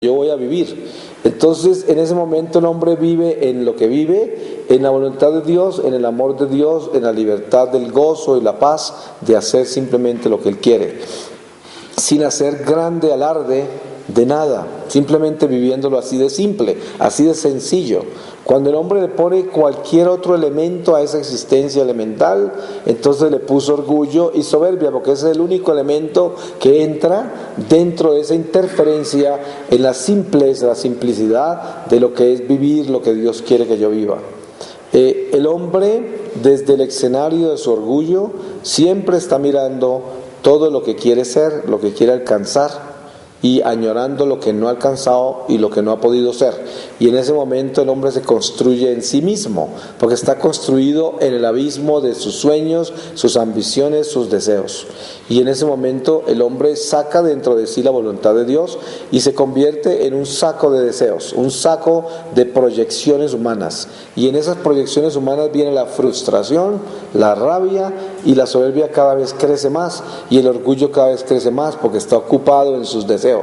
yo voy a vivir. Entonces, en ese momento el hombre vive en lo que vive, en la voluntad de Dios, en el amor de Dios, en la libertad del gozo y la paz de hacer simplemente lo que él quiere, sin hacer grande alarde de nada, simplemente viviéndolo así de simple, así de sencillo. Cuando el hombre le pone cualquier otro elemento a esa existencia elemental, entonces le puso orgullo y soberbia, porque ese es el único elemento que entra dentro de esa interferencia en la simpleza, la simplicidad de lo que es vivir lo que Dios quiere que yo viva. El hombre, desde el escenario de su orgullo, siempre está mirando todo lo que quiere ser, lo que quiere alcanzar, y añorando lo que no ha alcanzado y lo que no ha podido ser. Y en ese momento el hombre se construye en sí mismo, porque está construido en el abismo de sus sueños, sus ambiciones, sus deseos. Y en ese momento el hombre saca dentro de sí la voluntad de Dios y se convierte en un saco de deseos, un saco de proyecciones humanas. Y en esas proyecciones humanas viene la frustración, la rabia, y la soberbia cada vez crece más y el orgullo cada vez crece más, porque está ocupado en sus deseos.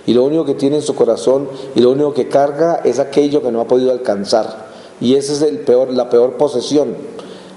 Y lo único que tiene en su corazón y lo único que carga es aquello que no ha podido alcanzar. Y esa es la peor posesión.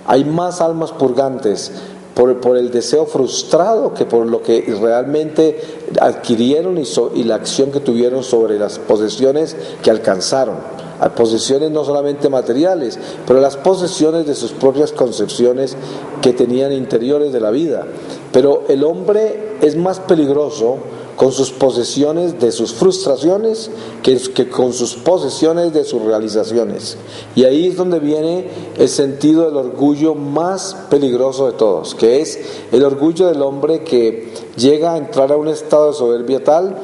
Hay más almas purgantes por el deseo frustrado que por lo que realmente adquirieron y la acción que tuvieron sobre las posesiones que alcanzaron. A posesiones no solamente materiales, pero las posesiones de sus propias concepciones que tenían interiores de la vida. Pero el hombre es más peligroso con sus posesiones de sus frustraciones que con sus posesiones de sus realizaciones. Y ahí es donde viene el sentido del orgullo más peligroso de todos, que es el orgullo del hombre que llega a entrar a un estado de soberbia tal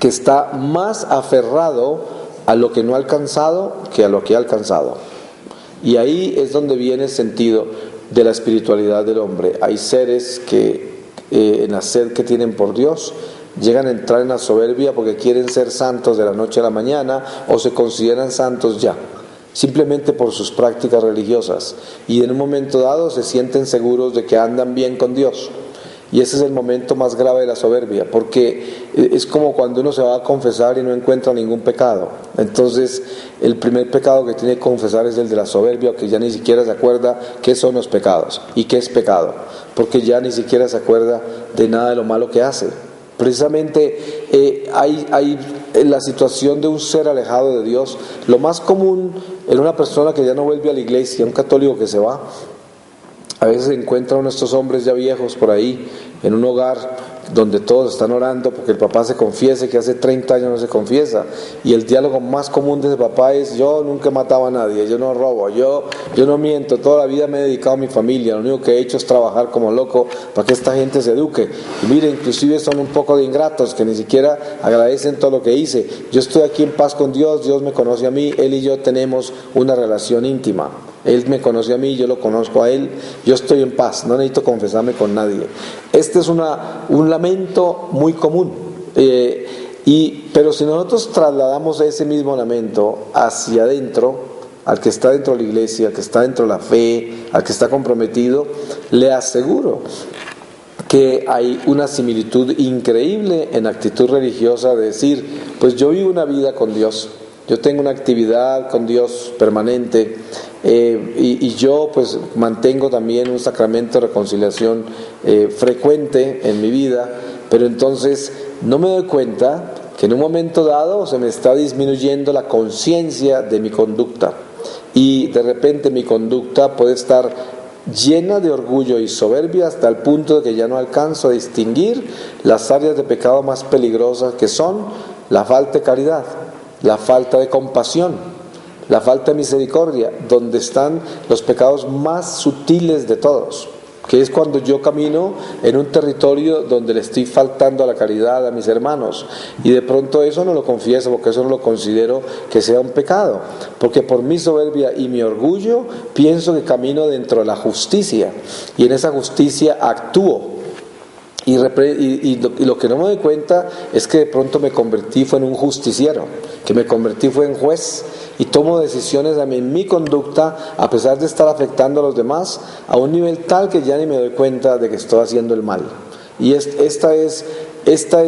que está más aferrado a lo que no ha alcanzado que a lo que ha alcanzado. Y ahí es donde viene el sentido de la espiritualidad del hombre. Hay seres que en la sed que tienen por Dios llegan a entrar en la soberbia porque quieren ser santos de la noche a la mañana, o se consideran santos ya, simplemente por sus prácticas religiosas, y en un momento dado se sienten seguros de que andan bien con Dios. Y ese es el momento más grave de la soberbia, porque es como cuando uno se va a confesar y no encuentra ningún pecado. Entonces el primer pecado que tiene que confesar es el de la soberbia, que ya ni siquiera se acuerda qué son los pecados y qué es pecado, porque ya ni siquiera se acuerda de nada de lo malo que hace. Precisamente hay en la situación de un ser alejado de Dios, lo más común en una persona que ya no vuelve a la iglesia, un católico que se va. A veces se encuentran uno de estos hombres ya viejos por ahí, en un hogar donde todos están orando porque el papá se confiese, que hace 30 años no se confiesa, y el diálogo más común de ese papá es: yo nunca he matado a nadie, yo no robo, yo no miento, toda la vida me he dedicado a mi familia, lo único que he hecho es trabajar como loco para que esta gente se eduque. Y mire, inclusive son un poco de ingratos que ni siquiera agradecen todo lo que hice. Yo estoy aquí en paz con Dios, Dios me conoce a mí, Él y yo tenemos una relación íntima. Él me conoce a mí, yo lo conozco a Él, yo estoy en paz, no necesito confesarme con nadie. Este es un lamento muy común, pero si nosotros trasladamos ese mismo lamento hacia adentro, al que está dentro de la iglesia, al que está dentro de la fe, al que está comprometido, le aseguro que hay una similitud increíble en actitud religiosa de decir: pues yo vivo una vida con Dios, yo tengo una actividad con Dios permanente, y yo pues mantengo también un sacramento de reconciliación frecuente en mi vida, pero entonces no me doy cuenta que en un momento dado se me está disminuyendo la conciencia de mi conducta, y de repente mi conducta puede estar llena de orgullo y soberbia hasta el punto de que ya no alcanzo a distinguir las áreas de pecado más peligrosas, que son la falta de caridad, la falta de compasión, la falta de misericordia, donde están los pecados más sutiles de todos, que es cuando yo camino en un territorio donde le estoy faltando a la caridad a mis hermanos, y de pronto eso no lo confieso, porque eso no lo considero que sea un pecado, porque por mi soberbia y mi orgullo pienso que camino dentro de la justicia, y en esa justicia actúo. Y lo que no me doy cuenta es que de pronto me convertí fue en un justiciero, que me convertí fue en juez, y tomo decisiones en mi conducta, a pesar de estar afectando a los demás, a un nivel tal que ya ni me doy cuenta de que estoy haciendo el mal. Y esta es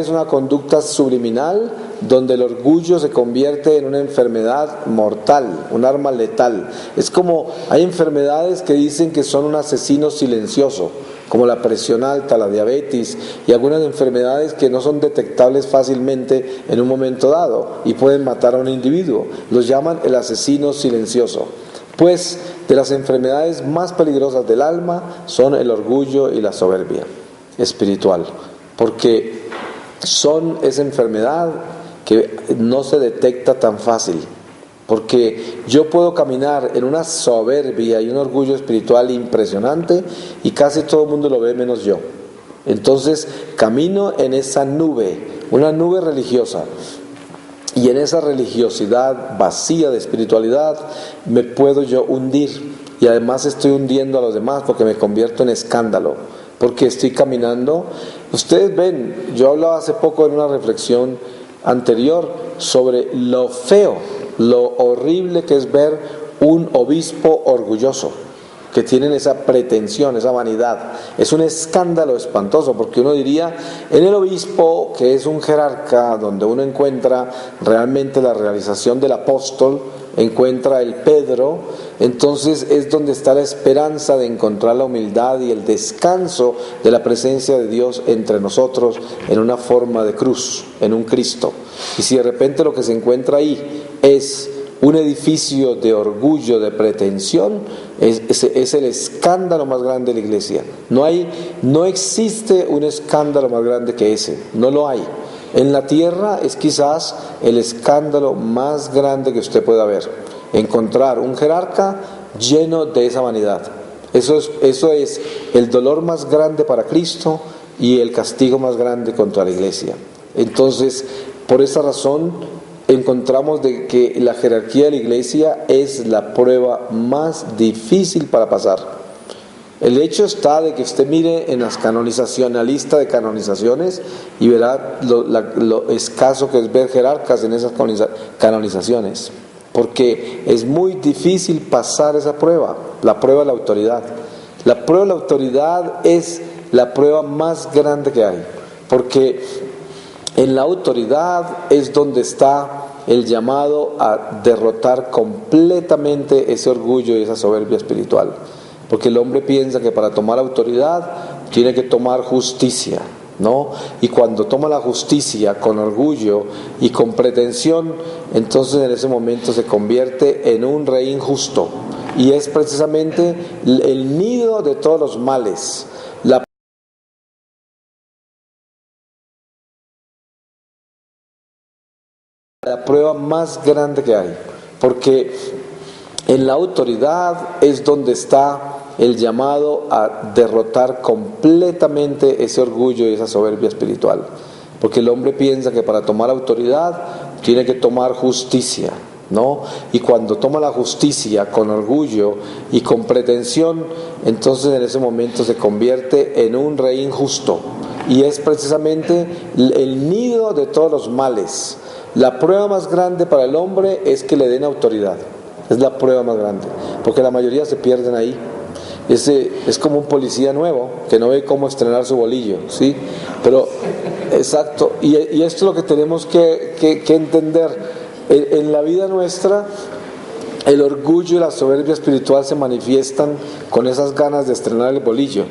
una conducta subliminal donde el orgullo se convierte en una enfermedad mortal, un arma letal. Es como, hay enfermedades que dicen que son un asesino silencioso, como la presión alta, la diabetes y algunas enfermedades que no son detectables fácilmente en un momento dado y pueden matar a un individuo. Los llaman el asesino silencioso. Pues de las enfermedades más peligrosas del alma son el orgullo y la soberbia espiritual, porque son esa enfermedad que no se detecta tan fácil. Porque yo puedo caminar en una soberbia y un orgullo espiritual impresionante y casi todo el mundo lo ve menos yo. Entonces camino en esa nube, una nube religiosa. Y en esa religiosidad vacía de espiritualidad me puedo yo hundir. Y además estoy hundiendo a los demás porque me convierto en escándalo. Porque estoy caminando. Ustedes ven, yo hablaba hace poco en una reflexión anterior sobre lo feo, lo horrible que es ver un obispo orgulloso, que tienen esa pretensión, esa vanidad. Es un escándalo espantoso, porque uno diría, en el obispo, que es un jerarca, donde uno encuentra realmente la realización del apóstol, encuentra el Pedro, entonces es donde está la esperanza de encontrar la humildad y el descanso de la presencia de Dios entre nosotros en una forma de cruz, en un Cristo. Y si de repente lo que se encuentra ahí es un edificio de orgullo, de pretensión, es el escándalo más grande de la iglesia. No existe un escándalo más grande que ese, no lo hay. En la tierra es quizás el escándalo más grande que usted pueda ver. Encontrar un jerarca lleno de esa vanidad. Eso es el dolor más grande para Cristo y el castigo más grande contra la iglesia. Entonces, por esa razón, encontramos de que la jerarquía de la iglesia es la prueba más difícil para pasar. El hecho está de que usted mire en las canonizaciones, la lista de canonizaciones, y verá lo escaso que es ver jerarcas en esas canonizaciones, porque es muy difícil pasar esa prueba, la prueba de la autoridad. La prueba de la autoridad es la prueba más grande que hay, porque en la autoridad es donde está el llamado a derrotar completamente ese orgullo y esa soberbia espiritual. Porque el hombre piensa que para tomar autoridad tiene que tomar justicia, ¿no? Y cuando toma la justicia con orgullo y con pretensión, entonces en ese momento se convierte en un rey injusto. Y es precisamente el nido de todos los males. La prueba más grande que hay, porque en la autoridad es donde está el llamado a derrotar completamente ese orgullo y esa soberbia espiritual, porque el hombre piensa que para tomar autoridad tiene que tomar justicia, ¿no? Y cuando toma la justicia con orgullo y con pretensión, entonces en ese momento se convierte en un rey injusto, y es precisamente el nido de todos los males. La prueba más grande para el hombre es que le den autoridad. Es la prueba más grande, porque la mayoría se pierden ahí. Es como un policía nuevo que no ve cómo estrenar su bolillo, ¿sí? Pero, exacto, y esto es lo que tenemos que entender. En la vida nuestra, el orgullo y la soberbia espiritual se manifiestan con esas ganas de estrenar el bolillo.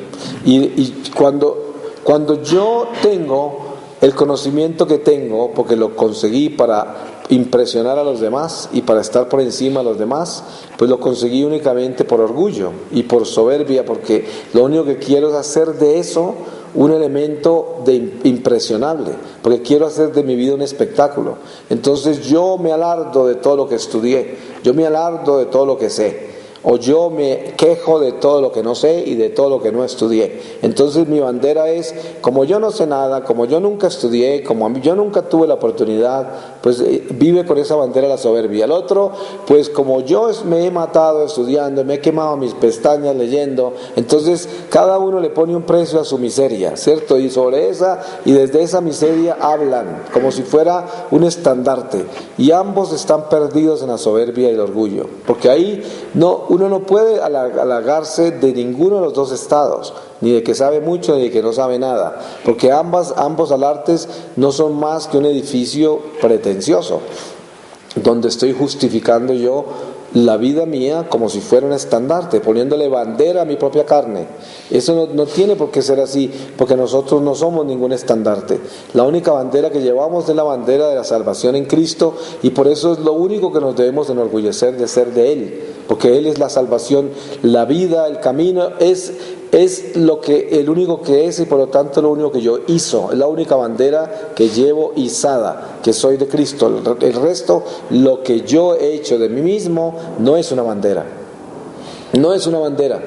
Y cuando yo tengo el conocimiento que tengo, porque lo conseguí para impresionar a los demás y para estar por encima de los demás, pues lo conseguí únicamente por orgullo y por soberbia, porque lo único que quiero es hacer de eso un elemento impresionable, porque quiero hacer de mi vida un espectáculo. Entonces yo me alardo de todo lo que estudié, yo me alardo de todo lo que sé, o yo me quejo de todo lo que no sé y de todo lo que no estudié. Entonces mi bandera es, como yo no sé nada, como yo nunca estudié, como yo nunca tuve la oportunidad, pues vive con esa bandera la soberbia. El otro, pues como yo me he matado estudiando, me he quemado mis pestañas leyendo, entonces cada uno le pone un precio a su miseria, ¿cierto? Y sobre esa, y desde esa miseria hablan, como si fuera un estandarte, y ambos están perdidos en la soberbia y el orgullo, porque ahí no, Uno no puede halagarse de ninguno de los dos estados, ni de que sabe mucho ni de que no sabe nada, porque ambos alartes no son más que un edificio pretencioso, donde estoy justificando yo la vida mía como si fuera un estandarte, poniéndole bandera a mi propia carne. Eso no tiene por qué ser así, porque nosotros no somos ningún estandarte. La única bandera que llevamos es la bandera de la salvación en Cristo, y por eso es lo único que nos debemos enorgullecer de ser de Él, porque Él es la salvación, la vida, el camino, es el único que es, y por lo tanto lo único que yo hizo, es la única bandera que llevo izada, que soy de Cristo. El resto, lo que yo he hecho de mí mismo, no es una bandera. No es una bandera,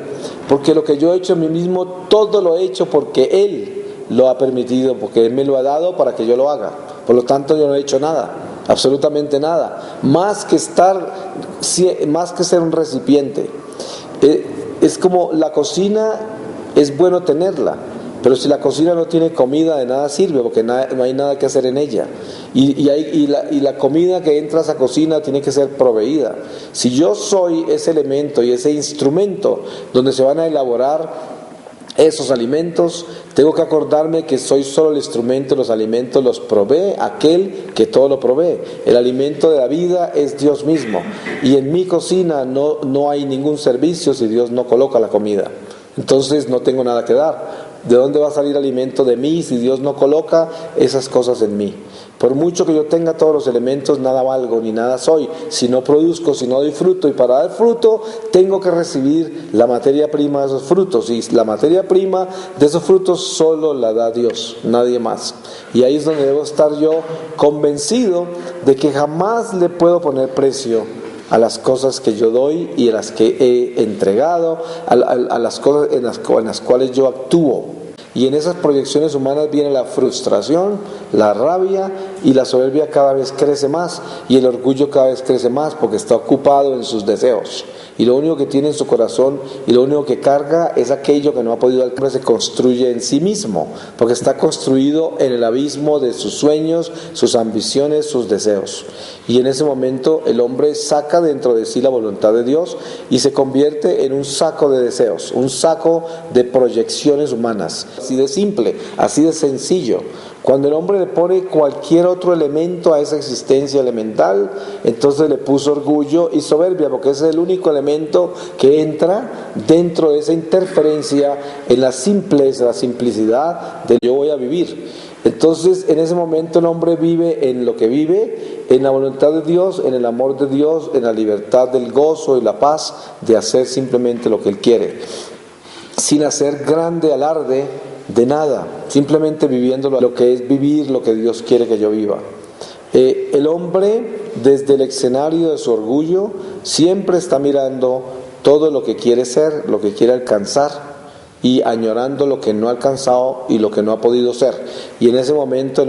porque lo que yo he hecho de mí mismo, todo lo he hecho porque Él lo ha permitido, porque Él me lo ha dado para que yo lo haga. Por lo tanto, yo no he hecho nada, absolutamente nada, más que ser un recipiente. Es como la cocina, es bueno tenerla, pero si la cocina no tiene comida, de nada sirve, porque no hay nada que hacer en ella. Y la comida que entra a esa cocina tiene que ser proveída. Si yo soy ese elemento y ese instrumento donde se van a elaborar esos alimentos, tengo que acordarme que soy solo el instrumento. Los alimentos los provee aquel que todo lo provee. El alimento de la vida es Dios mismo, y en mi cocina no hay ningún servicio si Dios no coloca la comida. Entonces no tengo nada que dar. ¿De dónde va a salir alimento de mí si Dios no coloca esas cosas en mí? Por mucho que yo tenga todos los elementos, nada valgo ni nada soy si no produzco, si no doy fruto. Y para dar fruto tengo que recibir la materia prima de esos frutos, y la materia prima de esos frutos solo la da Dios, nadie más. Y ahí es donde debo estar yo convencido de que jamás le puedo poner precio a las cosas que yo doy y a las que he entregado, a las cosas en las cuales yo actúo. Y en esas proyecciones humanas viene la frustración, la rabia, y la soberbia cada vez crece más, y el orgullo cada vez crece más, porque está ocupado en sus deseos. Y lo único que tiene en su corazón y lo único que carga es aquello que no ha podido alcanzar. Se construye en sí mismo, porque está construido en el abismo de sus sueños, sus ambiciones, sus deseos. Y en ese momento el hombre saca dentro de sí la voluntad de Dios y se convierte en un saco de deseos, un saco de proyecciones humanas. Así de simple, así de sencillo. Cuando el hombre le pone cualquier otro elemento a esa existencia elemental, entonces le puso orgullo y soberbia, porque ese es el único elemento que entra dentro de esa interferencia en la simpleza, la simplicidad de yo voy a vivir. Entonces, en ese momento el hombre vive en lo que vive, en la voluntad de Dios, en el amor de Dios, en la libertad del gozo y la paz de hacer simplemente lo que él quiere, sin hacer grande alarde de nada, simplemente viviendo lo que es vivir, lo que Dios quiere que yo viva. El hombre, desde el escenario de su orgullo, siempre está mirando todo lo que quiere ser, lo que quiere alcanzar, y añorando lo que no ha alcanzado y lo que no ha podido ser. Y en ese momento el hombre